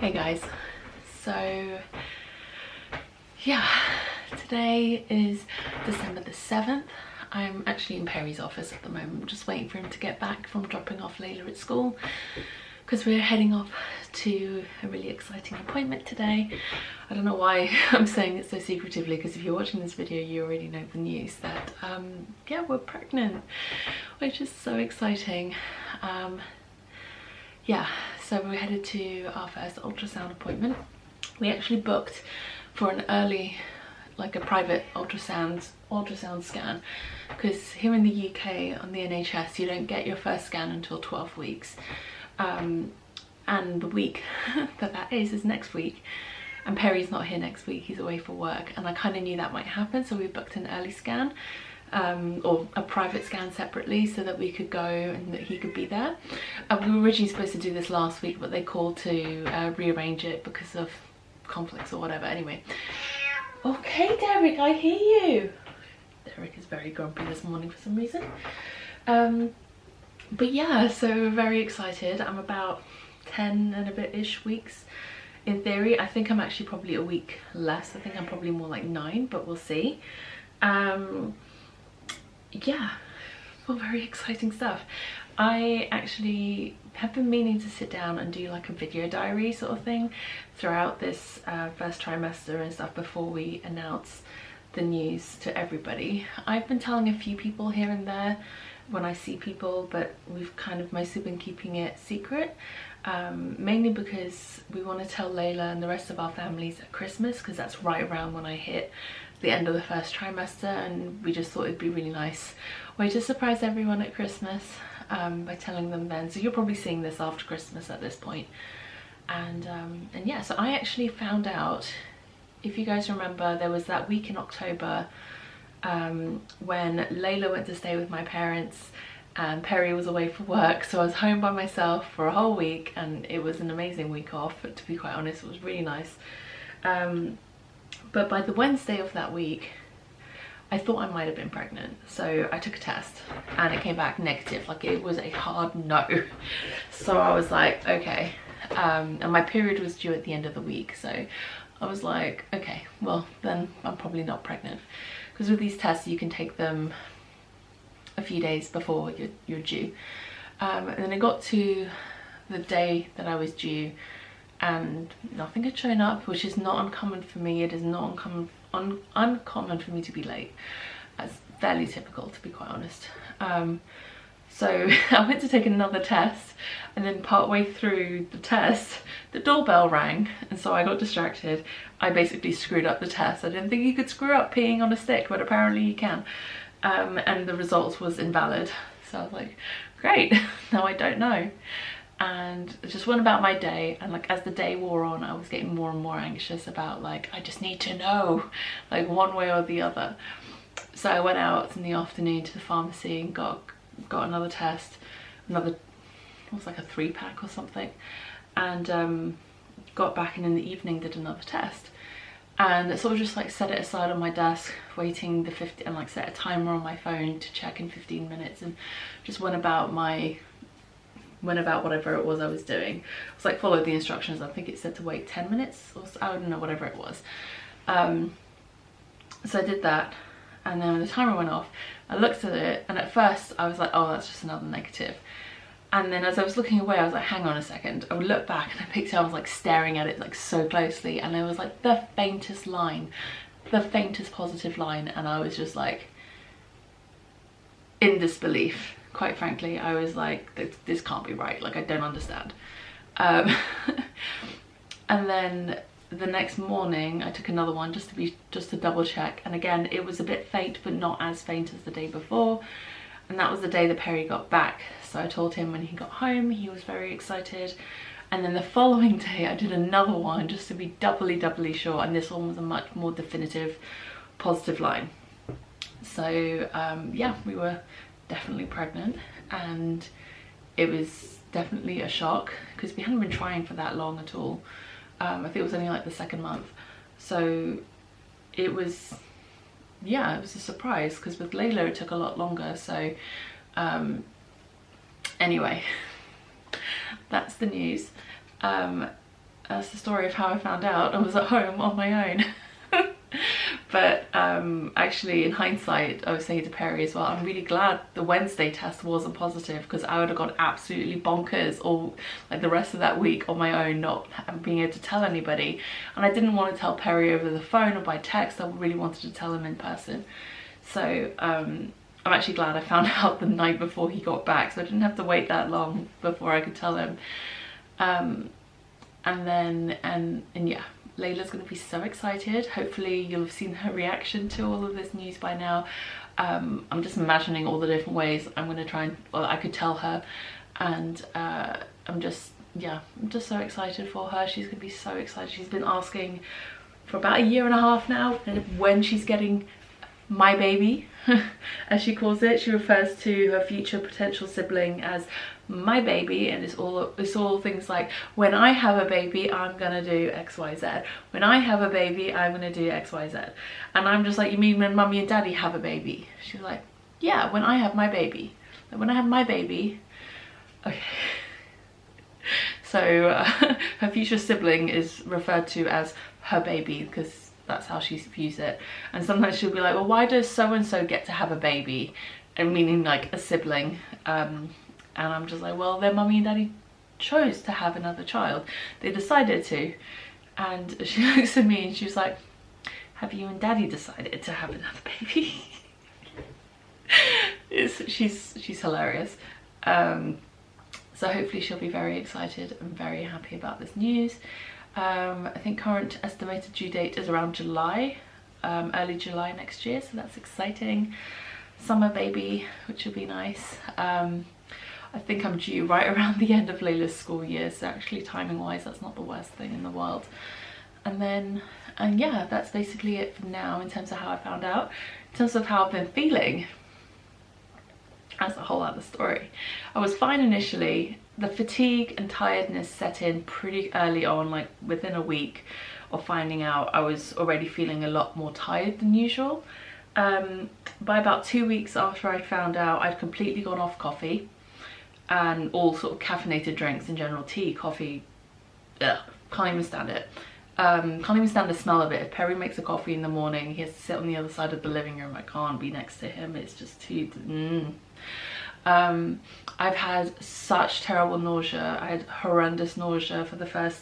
Hey guys, so yeah, today is December the 7th. I'm actually in Perry's office at the moment, just waiting for him to get back from dropping off Layla at school because we're heading off to a really exciting appointment today. I don't know why I'm saying it so secretively, because if you're watching this video you already know the news that yeah, we're pregnant, which is so exciting. Yeah, so we're headed to our first ultrasound appointment. We actually booked for an early, like a private ultrasound scan, because here in the UK on the NHS you don't get your first scan until 12 weeks. And the week that is next week, and Perry's not here next week, he's away for work, and I kind of knew that might happen, so we booked an early scan. Or a private scan separately so that we could go and that he could be there. We were originally supposed to do this last week, but they called to rearrange it because of conflicts or whatever. Anyway, okay Derek, I hear you. Derek is very grumpy this morning for some reason. But yeah, so we're very excited. I'm about 10 and a bit-ish weeks in theory. I think I'm actually probably a week less. I think I'm probably more like 9, but we'll see. Yeah, well, very exciting stuff. I actually have been meaning to sit down and do like a video diary sort of thing throughout this first trimester and stuff before we announce the news to everybody. I've been telling a few people here and there when I see people, but we've kind of mostly been keeping it secret, mainly because we want to tell Layla and the rest of our families at Christmas, because that's right around when I hit the end of the first trimester, and we just thought it'd be really nice way to surprise everyone at Christmas by telling them then. So you're probably seeing this after Christmas at this point. And yeah, so I actually found out, if you guys remember, there was that week in October when Layla went to stay with my parents and Perry was away for work, so I was home by myself for a whole week, and it was an amazing week off, but to be quite honest it was really nice. But by the Wednesday of that week, I thought I might have been pregnant. So I took a test and it came back negative. Like, it was a hard no. So I was like, okay. And my period was due at the end of the week. So I was like, okay, well then I'm probably not pregnant. Because with these tests, you can take them a few days before you're due. And then it got to the day that I was due, and nothing had shown up, which is not uncommon for me. It is not uncommon for me to be late. That's fairly typical, to be quite honest. So I went to take another test, and then partway through the test the doorbell rang, and so I got distracted. I basically screwed up the test. I didn't think you could screw up peeing on a stick, but apparently you can. And the results was invalid. So I was like, great, now I don't know. And I just went about my day, and like as the day wore on I was getting more and more anxious about, like, I just need to know, like, one way or the other. So I went out in the afternoon to the pharmacy and got another test, it was like a 3-pack or something, and got back, and in the evening did another test, and sort of just like set it aside on my desk, waiting the 50, and like set a timer on my phone to check in 15 minutes, and just went about whatever it was I was doing. I was like, followed the instructions. I think it said to wait 10 minutes or so, I don't know, whatever it was. So I did that, and then when the timer went off, I looked at it, and at first I was like, oh, that's just another negative. And then as I was looking away, I was like, hang on a second. I would look back, and I picked it up, I was like staring at it like so closely, and it was like the faintest line, the faintest positive line, and I was just like in disbelief. Quite frankly, I was like, this can't be right, like I don't understand. And then the next morning I took another one just to double check, and again it was a bit faint, but not as faint as the day before, and that was the day that Perry got back. So I told him when he got home. He was very excited, and then the following day I did another one just to be doubly sure, and this one was a much more definitive positive line. So yeah, we were definitely pregnant, and it was definitely a shock because we hadn't been trying for that long at all. I think it was only like the 2nd month, so it was, yeah, it was a surprise, because with Layla it took a lot longer. So anyway, that's the news. that's the story of how I found out. I was at home on my own. But actually, in hindsight, I was saying to Perry as well, I'm really glad the Wednesday test wasn't positive, because I would have gone absolutely bonkers all like the rest of that week on my own, not being able to tell anybody. And I didn't want to tell Perry over the phone or by text. I really wanted to tell him in person. So I'm actually glad I found out the night before he got back, so I didn't have to wait that long before I could tell him. And yeah, Layla's going to be so excited. Hopefully you'll have seen her reaction to all of this news by now. I'm just imagining all the different ways I'm going to try and, well, I could tell her. And I'm just so excited for her. She's going to be so excited. She's been asking for about 1.5 years now when she's getting my baby, as she calls it. She refers to her future potential sibling as my baby, and it's all things like, when I have a baby I'm gonna do XYZ, when I have a baby I'm gonna do XYZ. And I'm just like, you mean when mummy and daddy have a baby? She's like, yeah, when I have my baby. Like, when I have my baby, okay. So her future sibling is referred to as her baby, because that's how she views it. And sometimes she'll be like, well, why does so and so get to have a baby? And meaning like a sibling. And I'm just like, well, their mummy and daddy chose to have another child. They decided to. And she looks at me and she's like, have you and daddy decided to have another baby? She's hilarious. So hopefully she'll be very excited and very happy about this news. I think current estimated due date is around July, early July next year, so that's exciting. Summer baby, which will be nice. I think I'm due right around the end of Layla's school year, so actually timing wise that's not the worst thing in the world. And yeah, that's basically it for now in terms of how I found out. In terms of how I've been feeling, that's a whole other story. I was fine initially. The fatigue and tiredness set in pretty early on, like within a week of finding out. I was already feeling a lot more tired than usual. By about 2 weeks after I found out, I'd completely gone off coffee and all sort of caffeinated drinks in general. Tea, coffee, ugh, can't even stand it. Can't even stand the smell of it. If Perry makes a coffee in the morning, he has to sit on the other side of the living room. I can't be next to him. It's just too... I've had such terrible nausea. I had horrendous nausea for the first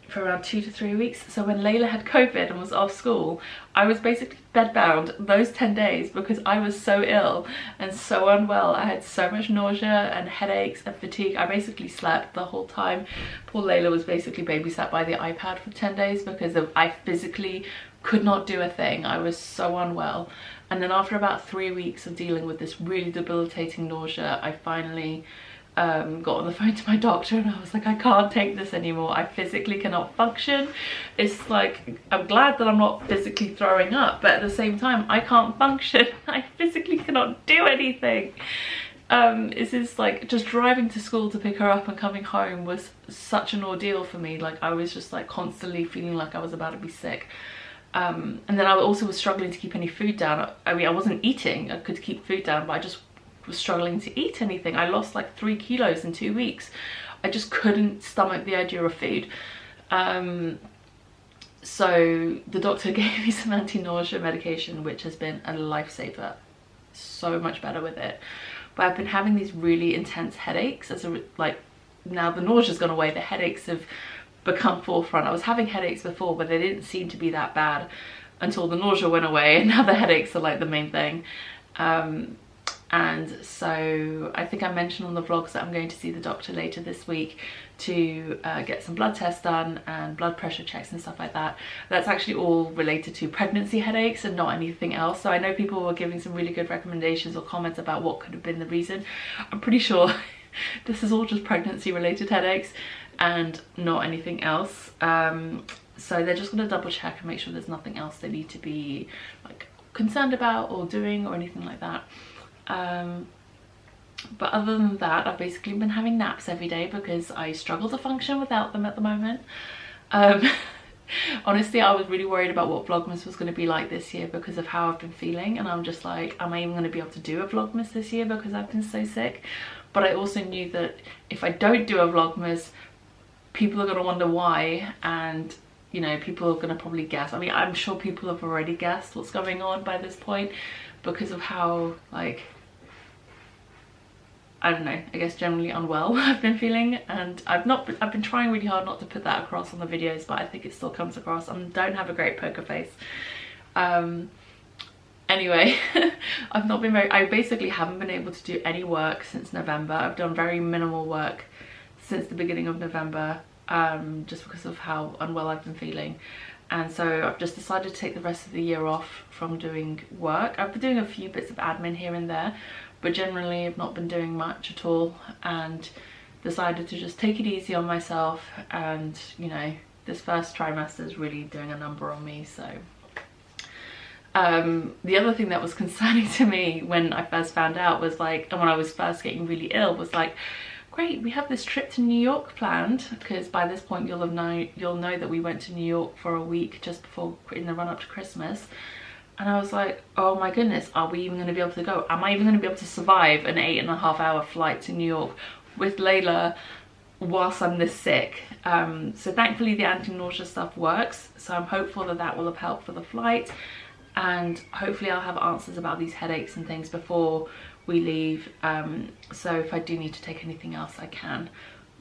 for around 2 to 3 weeks. So when Layla had COVID and was off school, I was basically bedbound those 10 days because I was so ill and so unwell. I had so much nausea and headaches and fatigue. I basically slept the whole time. Poor Layla was basically babysat by the iPad for 10 days because I physically could not do a thing. I was so unwell. And then after about 3 weeks of dealing with this really debilitating nausea, I finally got on the phone to my doctor and I was like, I can't take this anymore. I physically cannot function. It's like, I'm glad that I'm not physically throwing up, but at the same time, I can't function. I physically cannot do anything. It's just like, just driving to school to pick her up and coming home was such an ordeal for me. Like, I was just like constantly feeling like I was about to be sick. And then I also was struggling to keep any food down. I mean, I wasn't eating, I could keep food down, but I just was struggling to eat anything. I lost like 3 kilos in 2 weeks. I just couldn't stomach the idea of food. So the doctor gave me some anti-nausea medication, which has been a lifesaver. So much better with it. But I've been having these really intense headaches now the nausea's gone away, the headaches have become forefront. I was having headaches before, but they didn't seem to be that bad until the nausea went away, and now the headaches are like the main thing. And so I think I mentioned on the vlogs that I'm going to see the doctor later this week to get some blood tests done and blood pressure checks and stuff like that. That's actually all related to pregnancy headaches and not anything else. So I know people were giving some really good recommendations or comments about what could have been the reason. I'm pretty sure this is all just pregnancy related headaches and not anything else. So they're just going to double check and make sure there's nothing else they need to be like concerned about or doing or anything like that. But other than that, I've basically been having naps every day because I struggle to function without them at the moment. Honestly, I was really worried about what Vlogmas was going to be like this year because of how I've been feeling, and I'm just like, am I even going to be able to do a Vlogmas this year because I've been so sick? But I also knew that if I don't do a Vlogmas, people are going to wonder why, and you know, people are going to probably guess. I mean, I'm sure people have already guessed what's going on by this point because of how, like, I don't know, I guess generally unwell I've been feeling, and I've been trying really hard not to put that across on the videos, but I think it still comes across. I don't have a great poker face. Anyway, I basically haven't been able to do any work since November. I've done very minimal work since the beginning of November, just because of how unwell I've been feeling. And so I've just decided to take the rest of the year off from doing work. I've been doing a few bits of admin here and there, but generally I've not been doing much at all, and decided to just take it easy on myself. And you know, this first trimester is really doing a number on me. So the other thing that was concerning to me when I first found out was like, and when I was first getting really ill, was like, great, we have this trip to New York planned, because by this point you'll know that we went to New York for a week just before, in the run up to Christmas. And I was like, oh my goodness, are we even going to be able to go? Am I even going to be able to survive an 8.5-hour flight to New York with Layla whilst I'm this sick? So thankfully the anti-nausea stuff works, so I'm hopeful that that will have helped for the flight, and hopefully I'll have answers about these headaches and things before we leave. So if I do need to take anything else, I can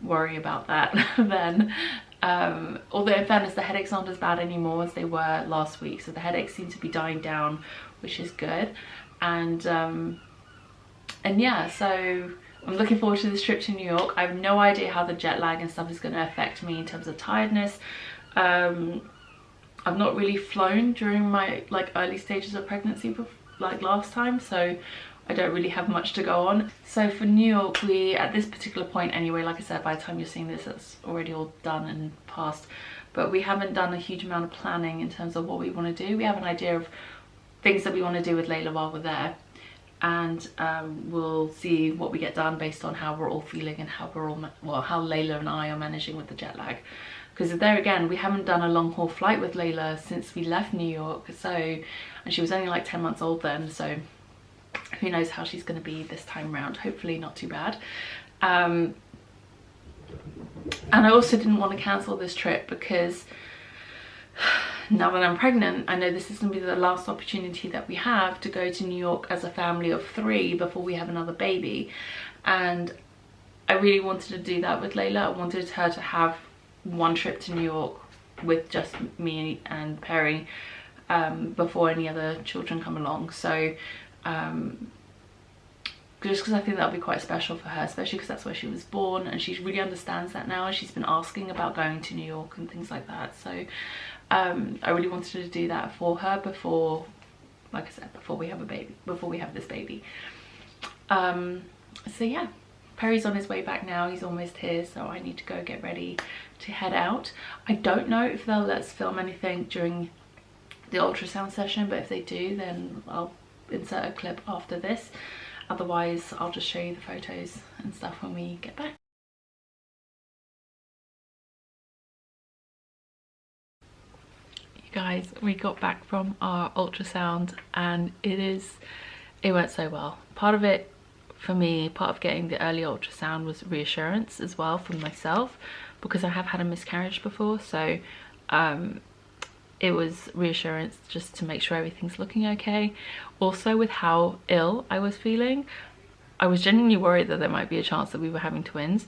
worry about that then. Although in fairness, the headaches aren't as bad anymore as they were last week, so the headaches seem to be dying down, which is good. And yeah, so I'm looking forward to this trip to New York. I have no idea how the jet lag and stuff is going to affect me in terms of tiredness. I've not really flown during my like early stages of pregnancy like last time, so I don't really have much to go on. So for New York, we, at this particular point anyway, like I said, by the time you're seeing this, it's already all done and past, but we haven't done a huge amount of planning in terms of what we want to do. We have an idea of things that we want to do with Layla while we're there, and we'll see what we get done based on how we're all feeling and how we're all, well, how Layla and I are managing with the jet lag. Because there again, we haven't done a long haul flight with Layla since we left New York, so, and she was only like 10 months old then, so who knows how she's going to be this time round. Hopefully not too bad. And I also didn't want to cancel this trip because now that I'm pregnant, I know this is going to be the last opportunity that we have to go to New York as a family of 3 before we have another baby. And I really wanted to do that with Layla. I wanted her to have one trip to New York with just me and Perry before any other children come along. So just because I think that'll be quite special for her, especially because that's where she was born, and she really understands that now, and she's been asking about going to New York and things like that. So I really wanted to do that for her before, like I said, before we have a baby, before we have this baby. So yeah, Perry's on his way back now. He's almost here, so I need to go get ready to head out. I don't know if they'll let us film anything during the ultrasound session, but if they do, then I'll insert a clip after this. Otherwise, I'll just show you the photos and stuff when we get back. You guys, we got back from our ultrasound, and it went so well. Part of it, for me, part of getting the early ultrasound was reassurance as well for myself, because I have had a miscarriage before, so it was reassurance just to make sure everything's looking okay. Also, with how ill I was feeling, I was genuinely worried that there might be a chance that we were having twins.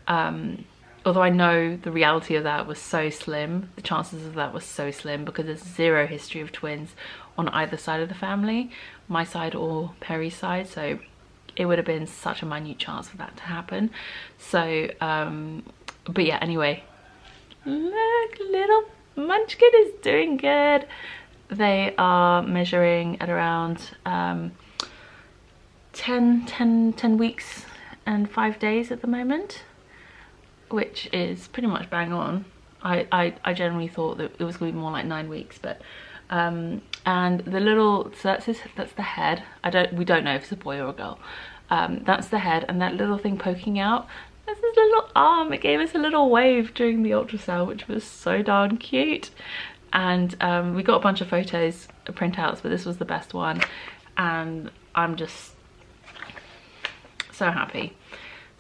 Although I know the reality of that was so slim, the chances of that was so slim, because there's 0 history of twins on either side of the family, my side or Perry's side, so it would have been such a minute chance for that to happen. So but yeah, anyway, look, little Munchkin is doing good. They are measuring at around 10 weeks and 5 days at the moment, which is pretty much bang on. I generally thought that it was going to be more like 9 weeks, but and the little, so that's the head. We don't know if it's a boy or a girl. That's the head, and that little thing poking out, that's his little arm. It gave us a little wave during the ultrasound, which was so darn cute. And we got a bunch of photos, printouts, but this was the best one, and I'm just so happy.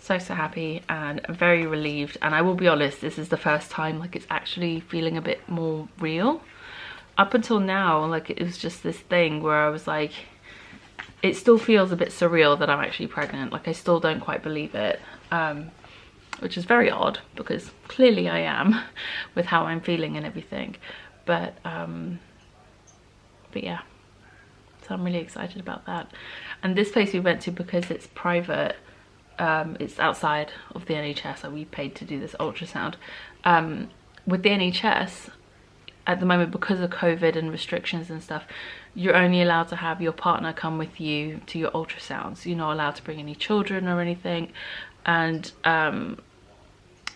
so happy and very relieved. And I will be honest, this is the first time like it's actually feeling a bit more real. Up until now, like it was just this thing where I was like, it still feels a bit surreal that I'm actually pregnant. Like I still don't quite believe it, which is very odd because clearly I am with how I'm feeling and everything. But yeah, so I'm really excited about that. And this place we went to, because it's private, it's outside of the NHS, so we paid to do this ultrasound. With the NHS at the moment, because of COVID and restrictions and stuff, you're only allowed to have your partner come with you to your ultrasounds. You're not allowed to bring any children or anything. And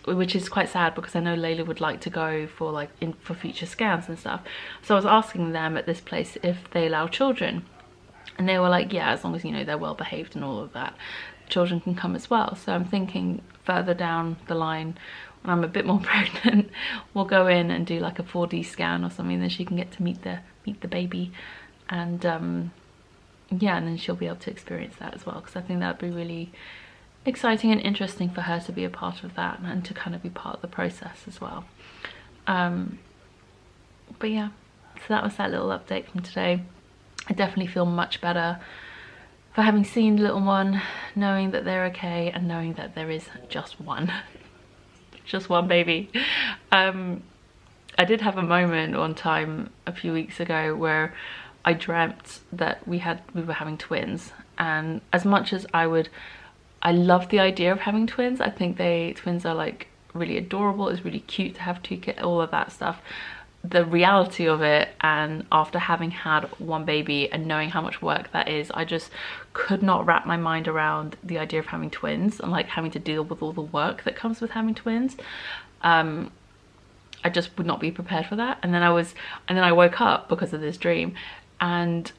which is quite sad, because I know Layla would like to go for like for future scans and stuff. So I was asking them at this place if they allow children, and they were like, yeah, as long as, you know, they're well behaved and all of that, children can come as well. So I'm thinking further down the line, when I'm a bit more pregnant, we'll go in and do like a 4D scan or something, then she can get to meet the baby. And yeah, and then she'll be able to experience that as well, because I think that'd be really exciting and interesting for her to be a part of that and to kind of be part of the process as well. But yeah, so that was that little update from today. I definitely feel much better for having seen the little one, knowing that they're okay, and knowing that there is just one baby. I did have a moment one time a few weeks ago where I dreamt that we were having twins, and as much as I love the idea of having twins. I think twins are like really adorable. It's really cute to have two kids, all of that stuff. The reality of it, and after having had one baby and knowing how much work that is, I just could not wrap my mind around the idea of having twins and like having to deal with all the work that comes with having twins. I just would not be prepared for that. And then I woke up because of this dream, and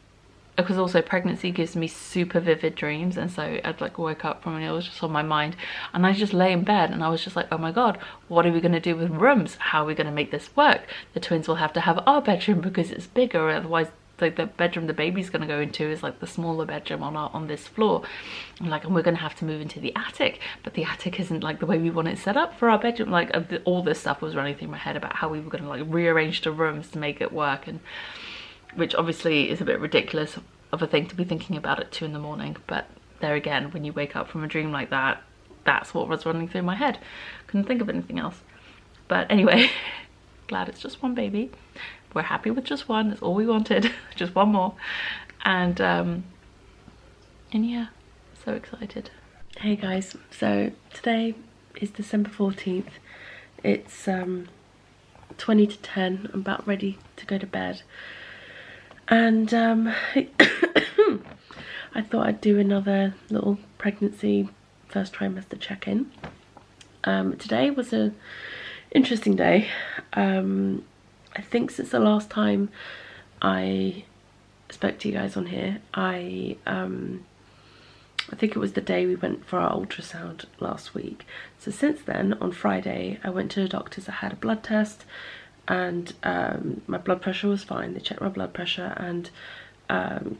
because also pregnancy gives me super vivid dreams, and so I'd like woke up from it, it was just on my mind, and I just lay in bed and I was just like, oh my god, what are we going to do with rooms? How are we going to make this work? The twins will have to have our bedroom because it's bigger, otherwise like the bedroom the baby's going to go into is like the smaller bedroom on this floor. And we're going to have to move into the attic, but the attic isn't like the way we want it set up for our bedroom. Like all this stuff was running through my head about how we were going to like rearrange the rooms to make it work, and which obviously is a bit ridiculous of a thing to be thinking about at 2 in the morning. But there again, when you wake up from a dream like that, that's what was running through my head. Couldn't think of anything else. But anyway, glad it's just one baby. We're happy with just one. That's all we wanted. Just one more. And yeah, so excited. Hey guys, so today is December 14th. It's 20 to 10. I'm about ready to go to bed. And I thought I'd do another little pregnancy first trimester check-in. Today was an interesting day. I think since the last time I spoke to you guys on here, I think it was the day we went for our ultrasound last week. So since then, on Friday, I went to the doctor's. I had a blood test, and my blood pressure was fine. They checked my blood pressure and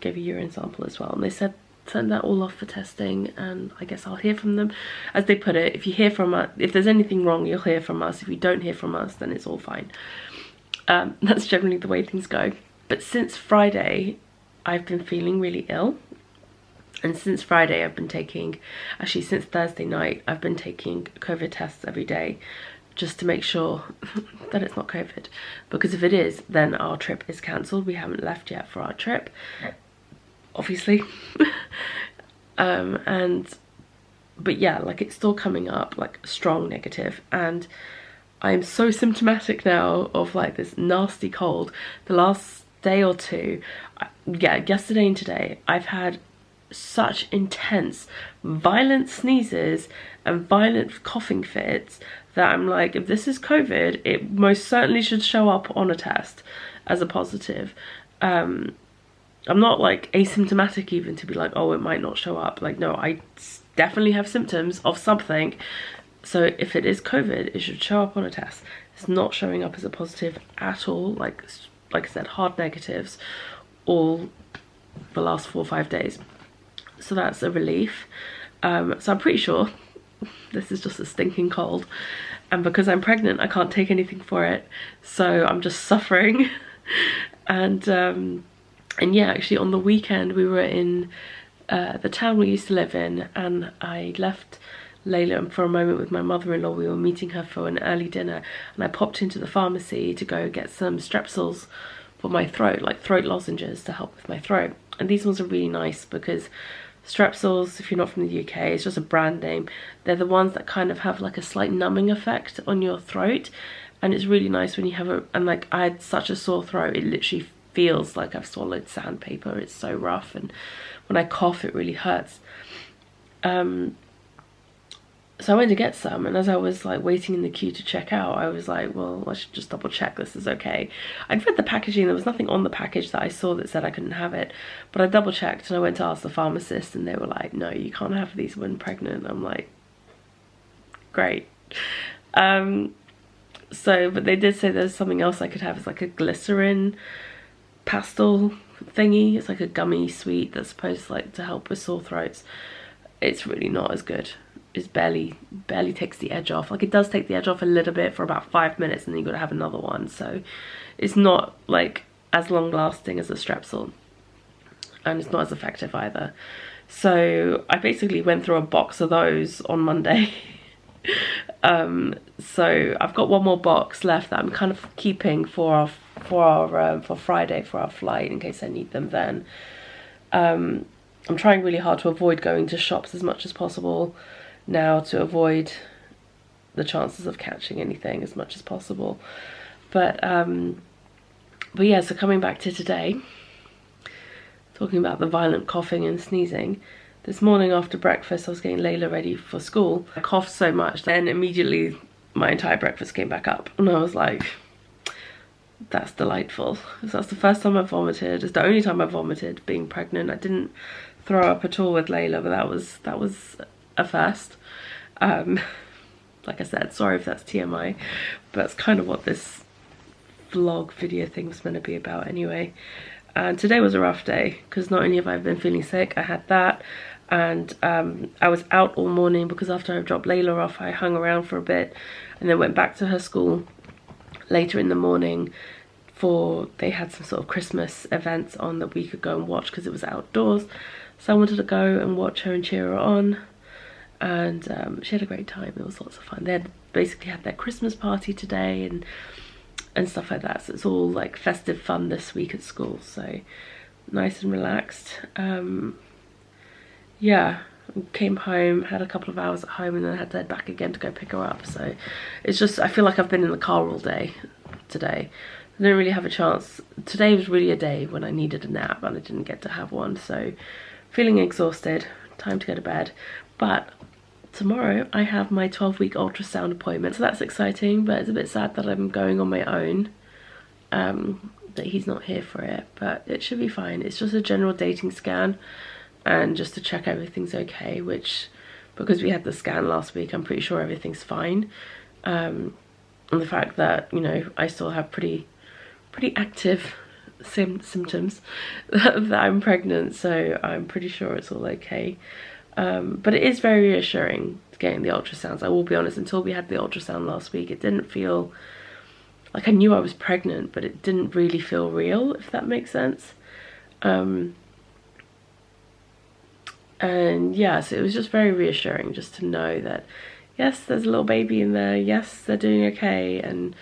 gave a urine sample as well. And they said, send that all off for testing, and I guess I'll hear from them. As they put it, if you hear from us, if there's anything wrong, you'll hear from us. If you don't hear from us, then it's all fine. That's generally the way things go. But since Friday, I've been feeling really ill. And since Friday, I've been taking, actually since Thursday night, I've been taking COVID tests every day, just to make sure that it's not COVID. Because if it is, then our trip is cancelled. We haven't left yet for our trip, obviously. But yeah, like it's still coming up like strong negative, and I'm so symptomatic now of like this nasty cold. The last day or two, yeah, yesterday and today, I've had such intense, violent sneezes and violent coughing fits that I'm like, if this is COVID, it most certainly should show up on a test as a positive. I'm not like asymptomatic even to be like, oh, it might not show up. Like, no, I definitely have symptoms of something. So if it is COVID, it should show up on a test. It's not showing up as a positive at all. Like I said, hard negatives all the last 4 or 5 days. So that's a relief. So I'm pretty sure this is just a stinking cold, and because I'm pregnant I can't take anything for it, so I'm just suffering. And yeah, actually on the weekend we were in the town we used to live in, and I left Layla for a moment with my mother-in-law. We were meeting her for an early dinner, and I popped into the pharmacy to go get some strepsils for my throat, like throat lozenges to help with my throat. And these ones are really nice because Strepsils, if you're not from the UK, it's just a brand name. They're the ones that kind of have like a slight numbing effect on your throat, and it's really nice when you have a, and like I had such a sore throat, it literally feels like I've swallowed sandpaper. It's so rough, and when I cough it really hurts. So I went to get some, and as I was like waiting in the queue to check out, I was like, well, I should just double check this is okay. I'd read the packaging, there was nothing on the package that I saw that said I couldn't have it, but I double checked and I went to ask the pharmacist, and they were like, no, you can't have these when pregnant. I'm like, great. But they did say there's something else I could have. It's like a glycerin pastel thingy. It's like a gummy sweet that's supposed like to help with sore throats. It's really not as good. It's barely takes the edge off. Like, it does take the edge off a little bit for about 5 minutes, and then you've got to have another one. So it's not like as long lasting as a Strepsil, and it's not as effective either. So I basically went through a box of those on Monday. So I've got one more box left that I'm kind of keeping for Friday for our flight in case I need them then. I'm trying really hard to avoid going to shops as much as possible now, to avoid the chances of catching anything as much as possible. But yeah, so coming back to today, talking about the violent coughing and sneezing. This morning after breakfast, I was getting Layla ready for school. I coughed so much, then immediately my entire breakfast came back up, and I was like, that's delightful. So that's the first time I've vomited. It's the only time I've vomited being pregnant. I didn't throw up at all with Layla, but that was a first. Like I said, sorry if that's TMI, but that's kind of what this vlog video thing was meant to be about anyway. And today was a rough day because not only have I been feeling sick, I had that, and I was out all morning because after I dropped Layla off, I hung around for a bit and then went back to her school later in the morning they had some sort of Christmas events on that we could go and watch because it was outdoors. So I wanted to go and watch her and cheer her on, and she had a great time. It was lots of fun. They had basically had their Christmas party today and stuff like that, so it's all like festive fun this week at school, so nice and relaxed. Yeah, came home, had a couple of hours at home, and then had to head back again to go pick her up. So it's just, I feel like I've been in the car all day today. I didn't really have a chance. Today was really a day when I needed a nap and I didn't get to have one, so feeling exhausted, time to go to bed. But tomorrow I have my 12-week ultrasound appointment, so that's exciting, but it's a bit sad that I'm going on my own, that he's not here for it, but it should be fine. It's just a general dating scan and just to check everything's okay, which, because we had the scan last week, I'm pretty sure everything's fine. And the fact that, you know, I still have pretty active symptoms that I'm pregnant, so I'm pretty sure it's all okay. But it is very reassuring getting the ultrasounds. I will be honest, until we had the ultrasound last week, it didn't feel like, I knew I was pregnant, but it didn't really feel real, if that makes sense. And yeah, so it was just very reassuring just to know that, yes, there's a little baby in there, yes, they're doing okay, and,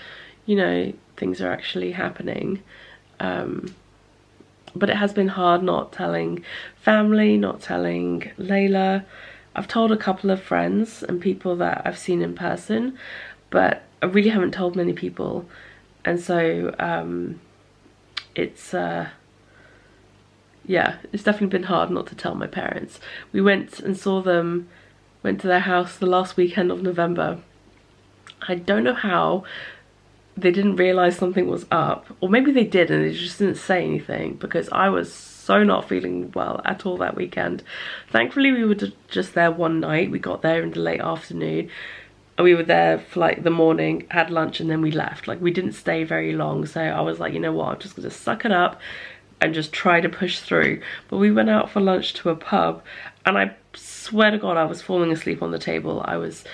you know, things are actually happening. But it has been hard not telling family, not telling Layla. I've told a couple of friends and people that I've seen in person, but I really haven't told many people. And so yeah, it's definitely been hard not to tell my parents. We went and saw them, went to their house the last weekend of November. I don't know how they didn't realise something was up, or maybe they did and they just didn't say anything, because I was so not feeling well at all that weekend. Thankfully we were just there one night. We got there in the late afternoon and we were there for like the morning, had lunch, and then we left. Like, we didn't stay very long, so I was like, you know what, I'm just gonna suck it up and just try to push through. But we went out for lunch to a pub, and I swear to God, I was falling asleep on the table. I was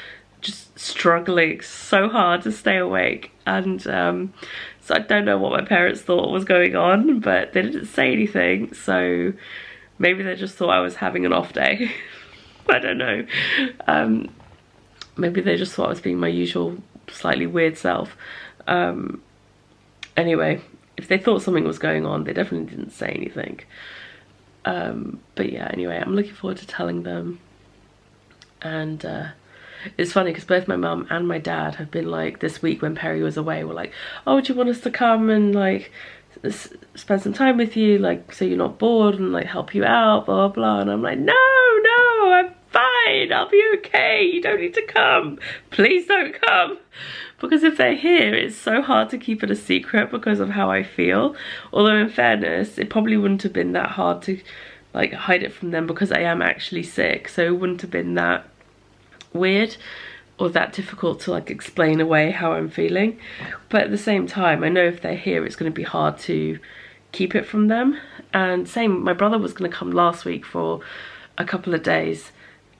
just struggling so hard to stay awake, and so I don't know what my parents thought was going on, but they didn't say anything, so maybe they just thought I was having an off day. I don't know. Maybe they just thought I was being my usual slightly weird self. Anyway, if they thought something was going on, they definitely didn't say anything. But yeah, anyway, I'm looking forward to telling them. And it's funny because both my mum and my dad have been like, this week when Perry was away, were like, oh, do you want us to come and like spend some time with you, like so you're not bored, and like help you out, blah blah blah. And I'm like, no, I'm fine, I'll be okay, you don't need to come, please don't come. Because if they're here, it's so hard to keep it a secret because of how I feel. Although in fairness, it probably wouldn't have been that hard to like hide it from them because I am actually sick, so it wouldn't have been that weird or that difficult to like explain away how I'm feeling. But at the same time, I know if they're here, it's going to be hard to keep it from them. And same, my brother was going to come last week for a couple of days,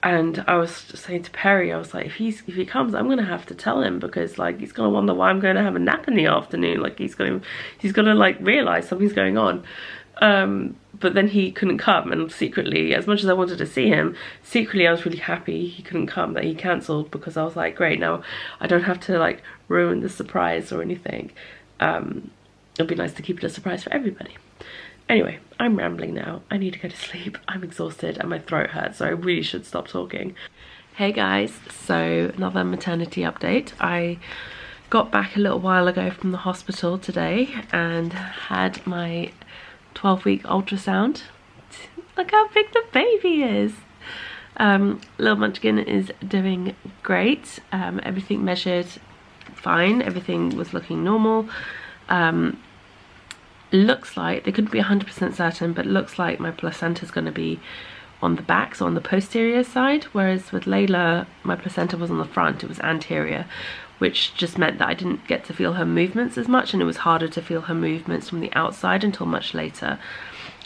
and I was saying to Perry, I was like, if he comes, I'm gonna have to tell him, because like he's gonna wonder why I'm going to have a nap in the afternoon. Like he's gonna like realize something's going on. But then he couldn't come, and secretly, as much as I wanted to see him, secretly I was really happy he couldn't come, that he cancelled, because I was like, great, now I don't have to like ruin the surprise or anything. It'll be nice to keep it a surprise for everybody. Anyway, I'm rambling now. I need to go to sleep. I'm exhausted and my throat hurts, so I really should stop talking. Hey guys, so another maternity update. I got back a little while ago from the hospital today and had my 12-week ultrasound. Look how big the baby is. Little Munchkin is doing great. Everything measured fine. Everything was looking normal. Looks like, they couldn't be 100% certain, but it looks like my placenta is going to be on the back, so on the posterior side, whereas with Layla, my placenta was on the front, it was anterior, which just meant that I didn't get to feel her movements as much, and it was harder to feel her movements from the outside until much later.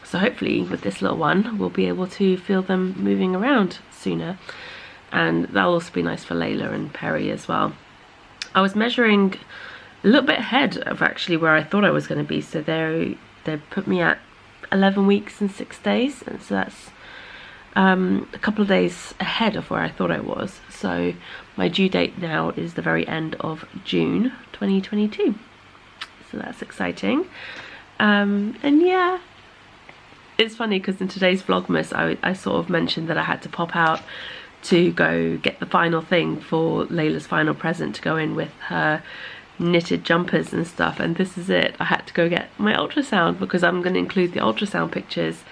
So hopefully with this little one, we'll be able to feel them moving around sooner, and that'll also be nice for Layla and Perry as well. I was measuring a little bit ahead of actually where I thought I was going to be, so they put me at 11 weeks and 6 days, and so that's a couple of days ahead of where I thought I was. So my due date now is the very end of June 2022, so that's exciting. And yeah, it's funny because in today's Vlogmas I sort of mentioned that I had to pop out to go get the final thing for Layla's final present to go in with her knitted jumpers and stuff, and this is it. I had to go get my ultrasound because I'm going to include the ultrasound pictures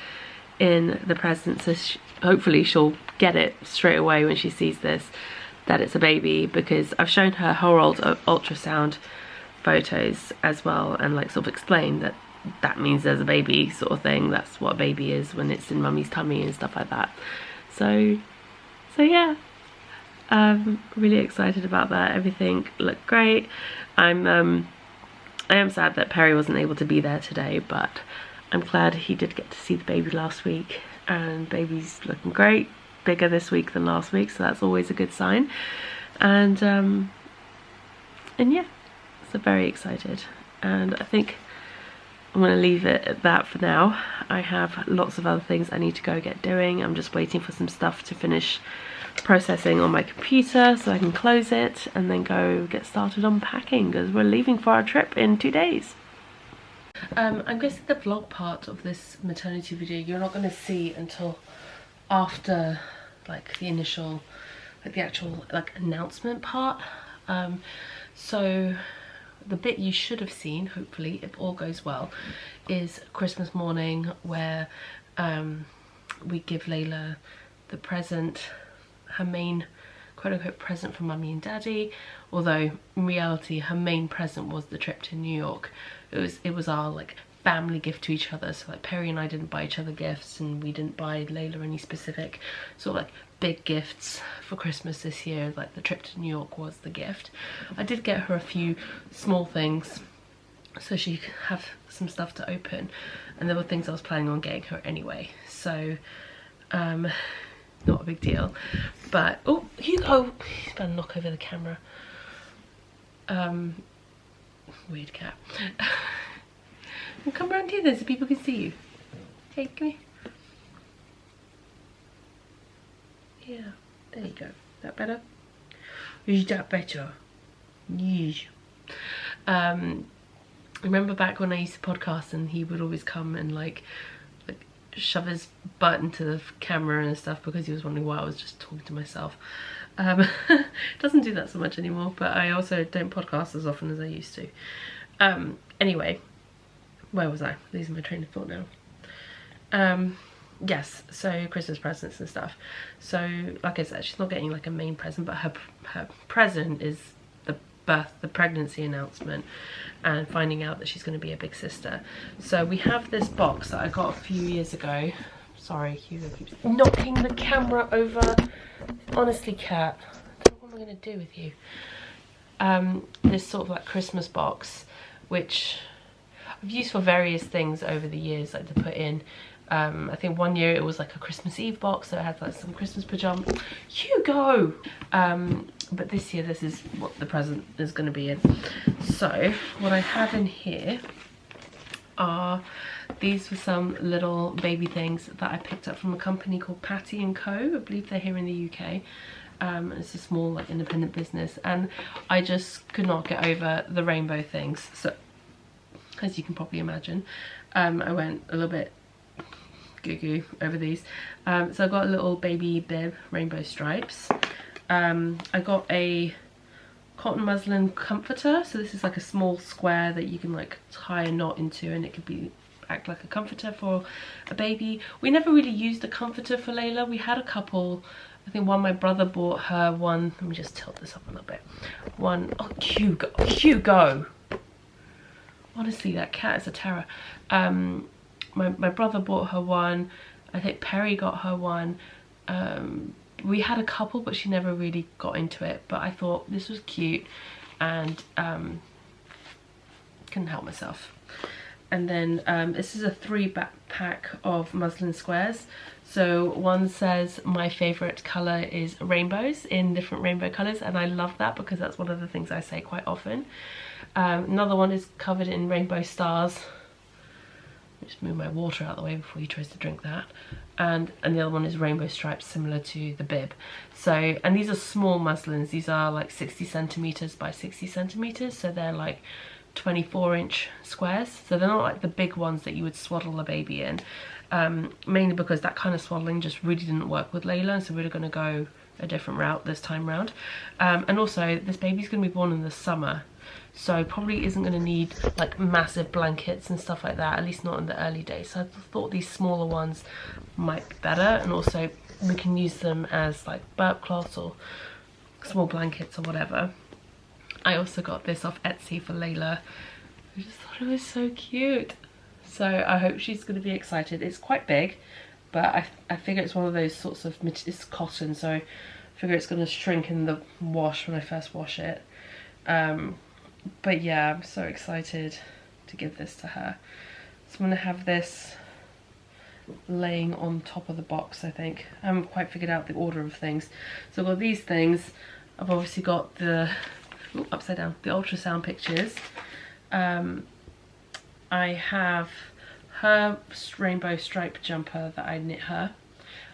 in the present, so hopefully she'll get it straight away when she sees this, that it's a baby, because I've shown her her old ultrasound photos as well, and like sort of explained that that means there's a baby sort of thing. That's what a baby is when it's in mummy's tummy and stuff like that. So yeah, I'm really excited about that. Everything looked great. I am sad that Perry wasn't able to be there today, but I'm glad he did get to see the baby last week, and baby's looking great, bigger this week than last week, so that's always a good sign. And yeah, so very excited, and I think I'm going to leave it at that for now. I have lots of other things I need to go get doing. I'm just waiting for some stuff to finish processing on my computer so I can close it and then go get started on packing, because we're leaving for our trip in 2 days. I'm guessing the vlog part of this maternity video you're not going to see until after like the initial, like the actual like announcement part. So the bit you should have seen, hopefully, if all goes well, is Christmas morning, where we give Layla the present, her main quote-unquote present from mummy and daddy, although in reality her main present was the trip to New York. It was our like family gift to each other, so like Perry and I didn't buy each other gifts, and we didn't buy Layla any specific sort of like big gifts for Christmas this year. Like the trip to New York was the gift. I did get her a few small things so she could have some stuff to open, and there were things I was planning on getting her anyway. So not a big deal. But, oh, Hugo, he's about to knock over the camera. Weird cat. Well, come around here then so people can see you. Hey, come here. Yeah, there you go. That better? Is that better? Yes. I remember back when I used to podcast and he would always come and like shove his butt into the camera and stuff because he was wondering why I was just talking to myself. Doesn't do that so much anymore, but I also don't podcast as often as I used to. Anyway, where was I? Losing my train of thought now. Yes, so Christmas presents and stuff. So like I said, she's not getting like a main present, but her present is the pregnancy announcement and finding out that she's going to be a big sister. So we have this box that I got a few years ago. Sorry, Hugo keeps knocking the camera over. Honestly, cat, what am I going to do with you? This sort of like Christmas box, which I've used for various things over the years, like to put in. I think one year it was like a Christmas Eve box, so it had like some Christmas pajamas. Hugo! But this year this is what the present is going to be in. So what I have in here are, these were some little baby things that I picked up from a company called Patty & Co. I believe they're here in the UK. It's a small like independent business, and I just could not get over the rainbow things. So as you can probably imagine, I went a little bit goo over these. So I got a little baby bib, rainbow stripes. I got a cotton muslin comforter, so this is like a small square that you can like tie a knot into, and it could act like a comforter for a baby. We never really used a comforter for Layla. We had a couple. I think one, my brother bought her one. Let me just tilt this up a little bit. One, oh, Hugo. Honestly, that cat is a terror. My brother bought her one. I think Perry got her one. We had a couple, but she never really got into it. But I thought this was cute, and couldn't help myself. And then this is a 3-pack of muslin squares. So one says my favorite color is rainbows, in different rainbow colors, and I love that because that's one of the things I say quite often. Another one is covered in rainbow stars. Just move my water out of the way before he tries to drink that. And the other one is rainbow stripes, similar to the bib. So, and these are small muslins. These are like 60 centimeters by 60 centimeters, so they're like 24-inch squares. So they're not like the big ones that you would swaddle a baby in, mainly because that kind of swaddling just really didn't work with Layla, and so we're going to go a different route this time round. And also, this baby's going to be born in the summer, so probably isn't going to need like massive blankets and stuff like that, at least not in the early days. So I thought these smaller ones might be better, and also we can use them as like burp cloths or small blankets or whatever. I also got this off Etsy for Layla. I just thought it was so cute. So I hope she's going to be excited. It's quite big, but I figure it's one of those sorts of, it's cotton, so I figure it's going to shrink in the wash when I first wash it. But yeah, I'm so excited to give this to her. So I'm going to have this laying on top of the box, I think. I haven't quite figured out the order of things. So I've got these things. I've obviously got the, upside down, the ultrasound pictures. I have her rainbow stripe jumper that I knit her.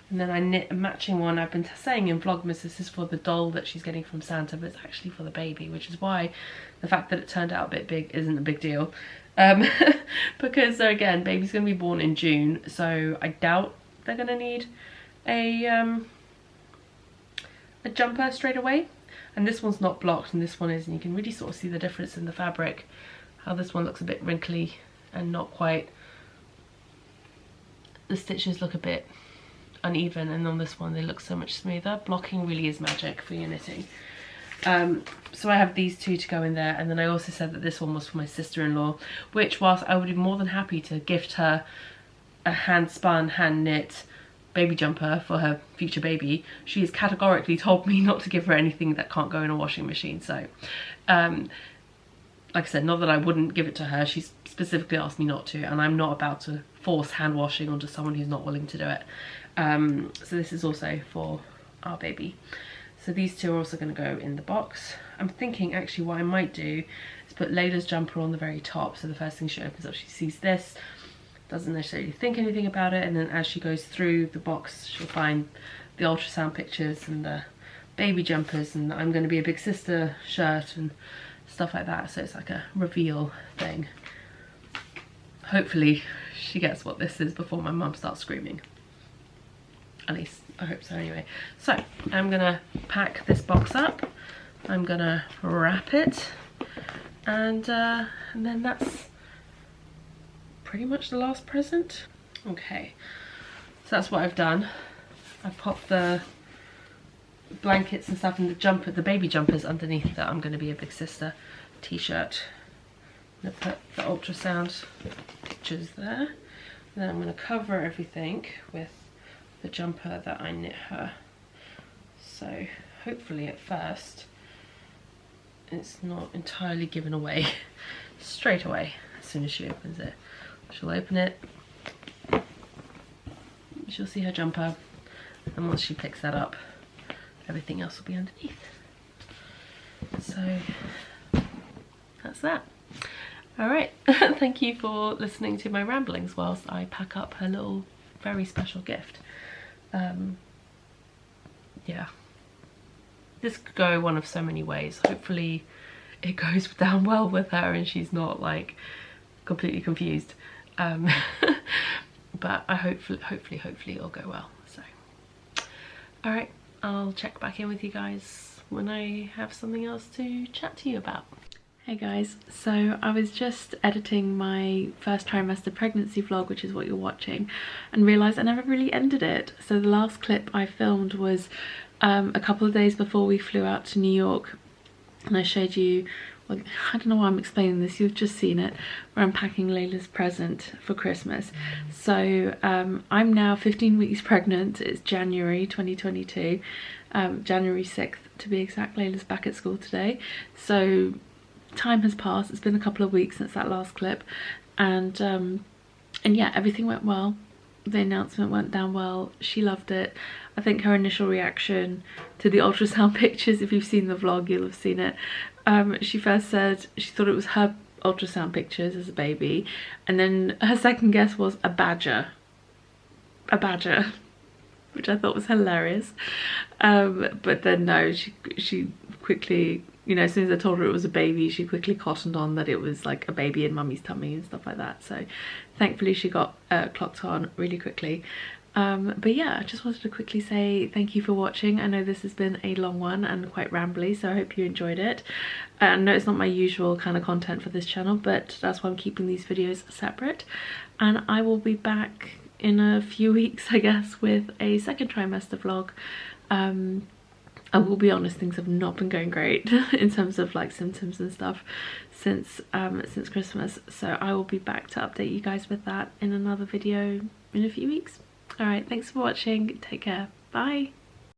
And then I knit a matching one. I've been saying in Vlogmas this is for the doll that she's getting from Santa, but it's actually for the baby, which is why the fact that it turned out a bit big isn't a big deal. Because again, baby's going to be born in June, so I doubt they're going to need a jumper straight away. And this one's not blocked and this one is, and you can really sort of see the difference in the fabric. How this one looks a bit wrinkly and not quite, the stitches look a bit uneven, and on this one they look so much smoother. Blocking really is magic for your knitting. So I have these two to go in there, and then I also said that this one was for my sister-in-law, which whilst I would be more than happy to gift her a hand-spun, hand-knit baby jumper for her future baby, she has categorically told me not to give her anything that can't go in a washing machine. So like I said, not that I wouldn't give it to her, she's specifically asked me not to, and I'm not about to force hand washing onto someone who's not willing to do it. So this is also for our baby. So these two are also going to go in the box. I'm thinking actually what I might do is put Layla's jumper on the very top, so the first thing she opens up she sees this, doesn't necessarily think anything about it, and then as she goes through the box she'll find the ultrasound pictures and the baby jumpers and I'm going to be a big sister shirt and stuff like that, so it's like a reveal thing. Hopefully she gets what this is before my mum starts screaming. At least I hope so anyway. So I'm gonna pack this box up, I'm gonna wrap it, and then that's pretty much the last present. Okay, so that's what I've done. I've popped the blankets and stuff and the jumper, the baby jumpers underneath that I'm gonna be a big sister t-shirt. I'm gonna put the ultrasound pictures there. Then I'm gonna cover everything with the jumper that I knit her. So hopefully at first it's not entirely given away straight away as soon as she opens it. She'll open it, she'll see her jumper, and once she picks that up everything else will be underneath. So that's that. Alright, thank you for listening to my ramblings whilst I pack up her little very special gift. Yeah, this could go one of so many ways. Hopefully it goes down well with her and she's not like completely confused, but I hopefully it'll go well. So alright, I'll check back in with you guys when I have something else to chat to you about. Hey guys, so I was just editing my first trimester pregnancy vlog, which is what you're watching, and realised I never really ended it. So the last clip I filmed was a couple of days before we flew out to New York, and I showed you, well, I don't know why I'm explaining this, you've just seen it, where I'm packing Layla's present for Christmas. So I'm now 15 weeks pregnant, it's January 2022, January 6th to be exact. Layla's back at school today. So time has passed, it's been a couple of weeks since that last clip, and yeah, everything went well. The announcement went down well, she loved it. I think her initial reaction to the ultrasound pictures, if you've seen the vlog you'll have seen it, she first said she thought it was her ultrasound pictures as a baby, and then her second guess was a badger, which I thought was hilarious. But then no, she quickly, you know, as soon as I told her it was a baby, she quickly cottoned on that it was like a baby in mummy's tummy and stuff like that. So thankfully she got clocked on really quickly. But yeah, I just wanted to quickly say thank you for watching. I know this has been a long one and quite rambly, so I hope you enjoyed it. I know it's not my usual kind of content for this channel, but that's why I'm keeping these videos separate. And I will be back in a few weeks, I guess, with a second trimester vlog. I will be honest, things have not been going great in terms of like symptoms and stuff since Christmas, so I will be back to update you guys with that in another video in a few weeks. Alright, thanks for watching, take care, bye!